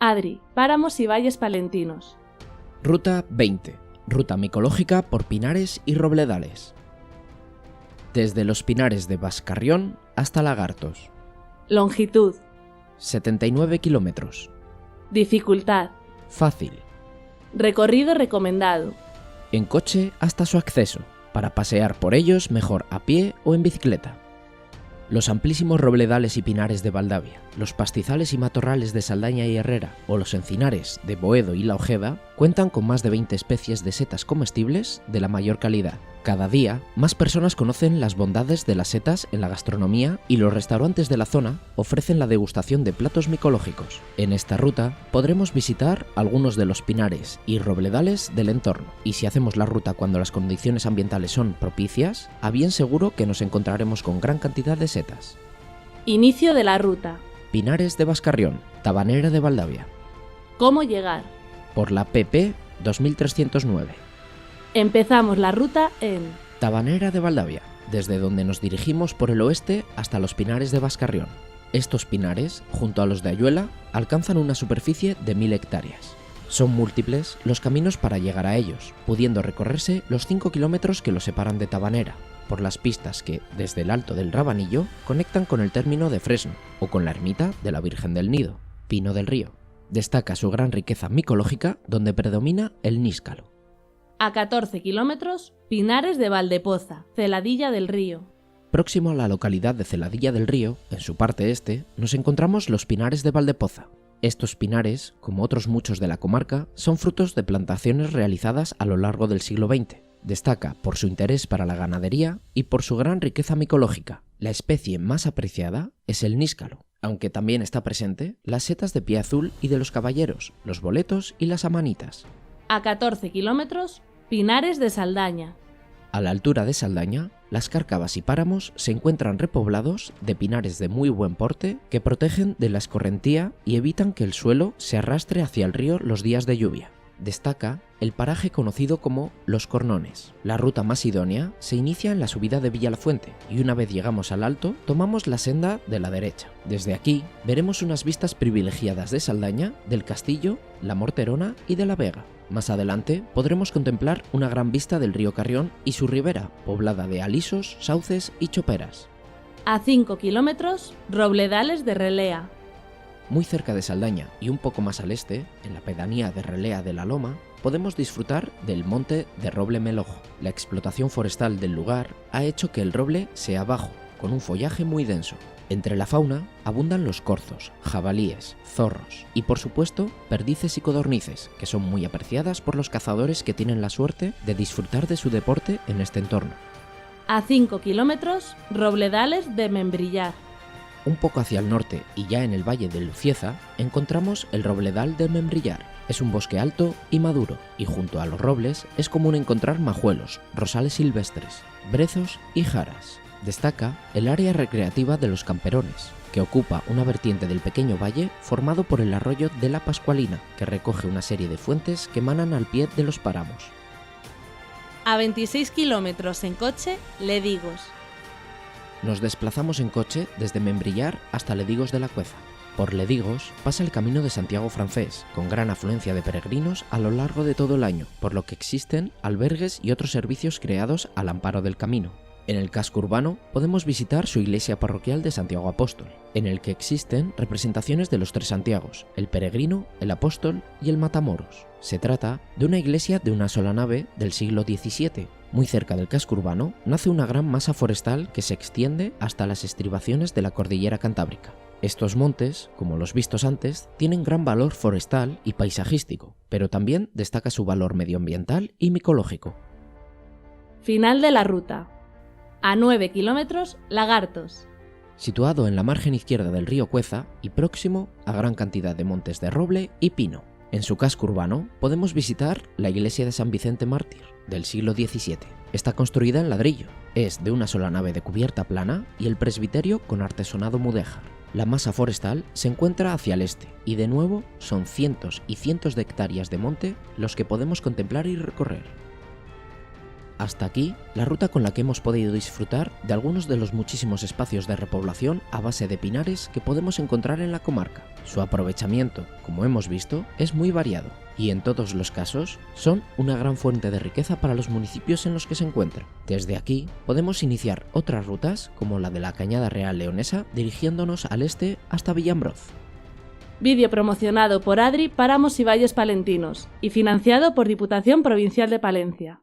Adri, páramos y valles palentinos. Ruta 20. Ruta micológica por pinares y robledales. Desde los pinares de Bascarrión hasta Lagartos. Longitud. 79 kilómetros. Dificultad. Fácil. Recorrido recomendado. En coche hasta su acceso. Para pasear por ellos mejor a pie o en bicicleta. Los amplísimos robledales y pinares de Valdavia, los pastizales y matorrales de Saldaña y Herrera o los encinares de Boedo y La Ojeda cuentan con más de 20 especies de setas comestibles de la mayor calidad. Cada día, más personas conocen las bondades de las setas en la gastronomía y los restaurantes de la zona ofrecen la degustación de platos micológicos. En esta ruta podremos visitar algunos de los pinares y robledales del entorno, y si hacemos la ruta cuando las condiciones ambientales son propicias, a bien seguro que nos encontraremos con gran cantidad de setas. Inicio de la ruta. Pinares de Bascarrión, Tabanera de Valdavia. ¿Cómo llegar? Por la PP 2309. Empezamos la ruta en Tabanera de Valdavia, desde donde nos dirigimos por el oeste hasta los pinares de Bascarrión. Estos pinares, junto a los de Ayuela, alcanzan una superficie de 1000 hectáreas. Son múltiples los caminos para llegar a ellos, pudiendo recorrerse los 5 kilómetros que los separan de Tabanera, por las pistas que, desde el Alto del Rabanillo, conectan con el término de Fresno o con la ermita de la Virgen del Nido, Pino del Río. Destaca su gran riqueza micológica, donde predomina el níscalo. a 14 kilómetros, Pinares de Valdepoza, Celadilla del Río. Próximo a la localidad de Celadilla del Río, en su parte este, nos encontramos los pinares de Valdepoza. Estos pinares, como otros muchos de la comarca, son frutos de plantaciones realizadas a lo largo del siglo XX. Destaca por su interés para la ganadería y por su gran riqueza micológica. La especie más apreciada es el níscalo, aunque también está presente las setas de pie azul y de los caballeros, los boletos y las amanitas. A 14 kilómetros, Pinares de Saldaña. A la altura de Saldaña, las cárcavas y páramos se encuentran repoblados de pinares de muy buen porte que protegen de la escorrentía y evitan que el suelo se arrastre hacia el río los días de lluvia. Destaca el paraje conocido como Los Cornones. La ruta más idónea se inicia en la subida de Villalafuente y una vez llegamos al alto tomamos la senda de la derecha. Desde aquí veremos unas vistas privilegiadas de Saldaña, del Castillo, la Morterona y de la Vega. Más adelante podremos contemplar una gran vista del río Carrión y su ribera, poblada de alisos, sauces y choperas. A 5 kilómetros, Robledales de Relea. Muy cerca de Saldaña y un poco más al este, en la pedanía de Relea de la Loma, podemos disfrutar del monte de Roble Melojo. La explotación forestal del lugar ha hecho que el roble sea bajo, con un follaje muy denso. Entre la fauna abundan los corzos, jabalíes, zorros y por supuesto perdices y codornices, que son muy apreciadas por los cazadores que tienen la suerte de disfrutar de su deporte en este entorno. A 5 kilómetros, Robledales de Membrillar. Un poco hacia el norte y ya en el valle de Lucieza encontramos el robledal de Membrillar. Es un bosque alto y maduro y junto a los robles es común encontrar majuelos, rosales silvestres, brezos y jaras. Destaca el área recreativa de los Camperones, que ocupa una vertiente del pequeño valle formado por el arroyo de la Pascualina, que recoge una serie de fuentes que emanan al pie de los páramos. A 26 kilómetros en coche, Ledigos. Nos desplazamos en coche desde Membrillar hasta Ledigos de la Cueza. Por Ledigos pasa el Camino de Santiago francés, con gran afluencia de peregrinos a lo largo de todo el año, por lo que existen albergues y otros servicios creados al amparo del camino. En el casco urbano podemos visitar su iglesia parroquial de Santiago Apóstol, en el que existen representaciones de los tres Santiagos, el peregrino, el apóstol y el matamoros. Se trata de una iglesia de una sola nave del siglo XVII. Muy cerca del casco urbano nace una gran masa forestal que se extiende hasta las estribaciones de la cordillera Cantábrica. Estos montes, como los vistos antes, tienen gran valor forestal y paisajístico, pero también destaca su valor medioambiental y micológico. Final de la ruta. A 9 kilómetros, Lagartos. Situado en la margen izquierda del río Cueza y próximo a gran cantidad de montes de roble y pino. En su casco urbano podemos visitar la iglesia de San Vicente Mártir, del siglo XVII. Está construida en ladrillo, es de una sola nave de cubierta plana y el presbiterio con artesonado mudéjar. La masa forestal se encuentra hacia el este y de nuevo son cientos y cientos de hectáreas de monte los que podemos contemplar y recorrer. Hasta aquí, la ruta con la que hemos podido disfrutar de algunos de los muchísimos espacios de repoblación a base de pinares que podemos encontrar en la comarca. Su aprovechamiento, como hemos visto, es muy variado y en todos los casos son una gran fuente de riqueza para los municipios en los que se encuentran. Desde aquí podemos iniciar otras rutas como la de la Cañada Real Leonesa dirigiéndonos al este hasta Villambroz. Vídeo promocionado por Adri para Mos y Valles Palentinos y financiado por Diputación Provincial de Palencia.